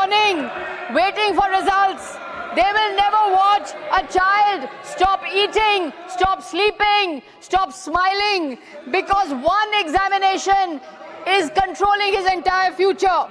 morning waiting for results. They will never watch a child stop eating, stop sleeping, stop smiling, because one examination is controlling his entire future.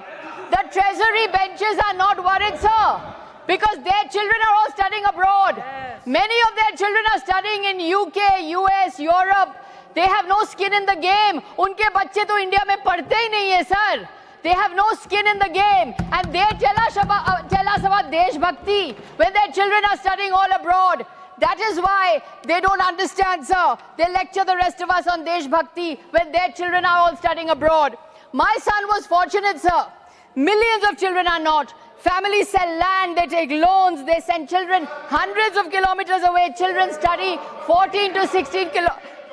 The treasury benches are not worried, sir, because their children are all studying abroad. Yes. Many of their children are studying in UK, US, Europe. They have no skin in the game. Unke bacche to India mein padhte hi nahi hai, sir. They have no skin in the game, and they tell us about Desh Bhakti when their children are studying all abroad. That is why they don't understand, sir. They lecture the rest of us on Desh Bhakti when their children are all studying abroad. My son was fortunate, sir. Millions of children are not. Families sell land, they take loans, they send children hundreds of kilometers away. Children study 14 to 16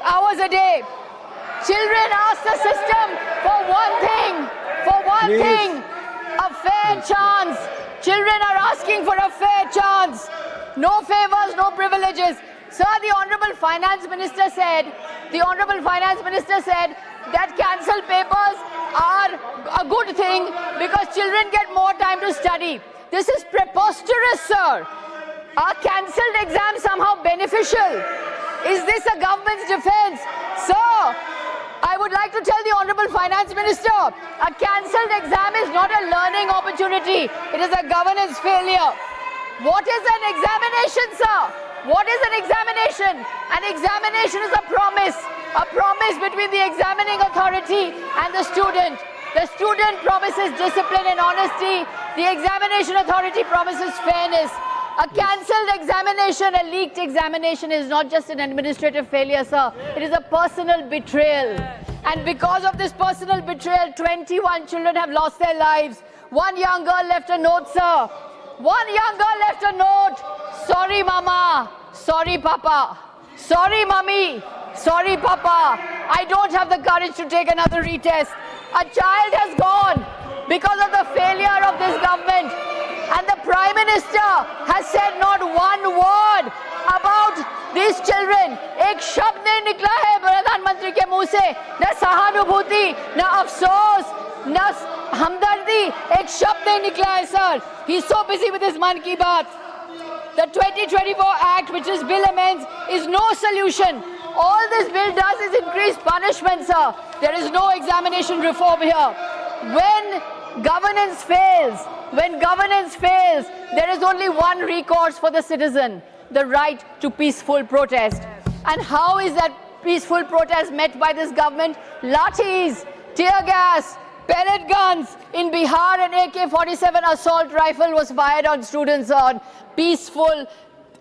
hours a day. Children ask the system for one thing, a fair chance. Children are asking for a fair chance. No favors, no privileges. Sir, the Honorable Finance Minister said that cancelled papers are a good thing because children get more time to study. This is preposterous, sir. Are cancelled exams somehow beneficial? Is this a government's defense? Sir, I would like to tell the Honorable Finance Minister, a cancelled exam is not a learning opportunity. It is a governance failure. What is an examination, sir? What is an examination? An examination is a promise between the examining authority and the student. The student promises discipline and honesty. The examination authority promises fairness. A cancelled examination, a leaked examination is not just an administrative failure, sir. It is a personal betrayal. And because of this personal betrayal, 21 children have lost their lives. One young girl left a note, sir. One young girl left a note. Sorry, mama. Sorry, papa. Sorry, mummy. Sorry, papa. I don't have the courage to take another retest. A child has gone because of the failure of this government. And the Prime Minister has said not one word about these children. एक शब्द नहीं निकला है प्रधानमंत्री के मुंह से. न सहानुभूति, न अफसोस, न हमदर्दी. एक शब्द नहीं निकला है, sir. He's so busy with his Man Ki Baat. The 2024 Act, which is bill amends, is no solution. All this bill does is increase punishment, sir. There is no examination reform here. When governance fails, there is only one recourse for the citizen, the right to peaceful protest. And how is that peaceful protest met by this government? Lathis, tear gas, pellet guns. In Bihar, an AK-47 assault rifle was fired on students, on peaceful,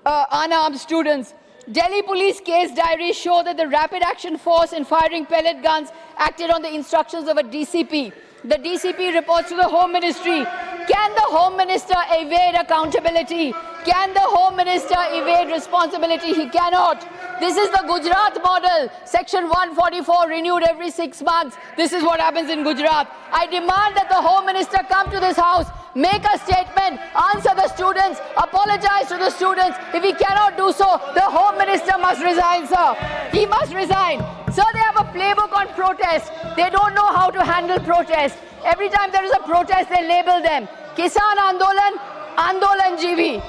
unarmed students. Delhi police case diaries show that the Rapid Action Force in firing pellet guns acted on the instructions of a DCP. The DCP reports to the Home Ministry. Can the Home Minister evade accountability? Can the Home Minister evade responsibility? He cannot. This is the Gujarat model. Section 144 renewed every 6 months. This is what happens in Gujarat. I demand that the Home Minister come to this house, make a statement, answer the students, apologize to the students. If he cannot do so, the Home Minister must resign, sir. He must resign. Sir, they have a playbook on protest. They don't know how to handle protest. Every time there is a protest, they label them. Kisan Andolan, Andolan GV.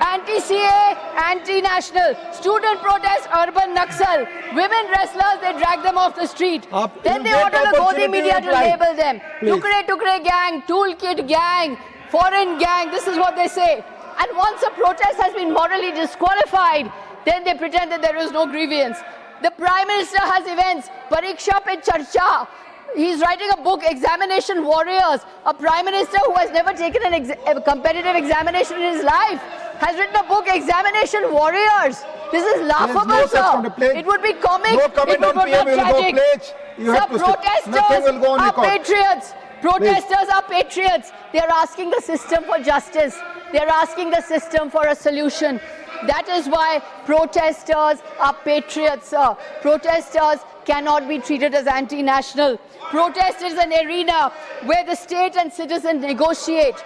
Anti-CA, anti-national. Student protest, urban Naxal. Women wrestlers, they drag them off the street. Then they order the Godi media to label them. Tukre Tukre gang, toolkit gang, foreign gang. This is what they say. And once a protest has been morally disqualified, then they pretend that there is no grievance. The Prime Minister has events. Pariksha Pe Charcha. He's writing a book, Examination Warriors. A Prime Minister who has never taken a competitive examination in his life has written a book, Examination Warriors. This is laughable, sir. It would be comic. No comment on PM will go pledge. Sir, protesters are patriots. Protesters are patriots. They are asking the system for justice. They are asking the system for a solution. That is why protesters are patriots, sir. Protesters cannot be treated as anti-national. Protest is an arena where the state and citizen negotiate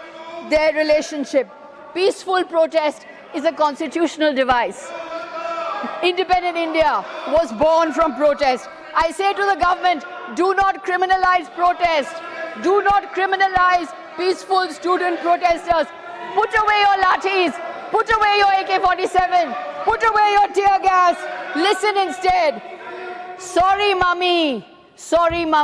their relationship. Peaceful protest is a constitutional device. Independent India was born from protest. I say to the government, do not criminalize protest. Do not criminalize peaceful student protesters. Put away your lathis. Put away your AK-47. Put away your tear gas. Listen instead. Sorry, mummy. Sorry, mummy.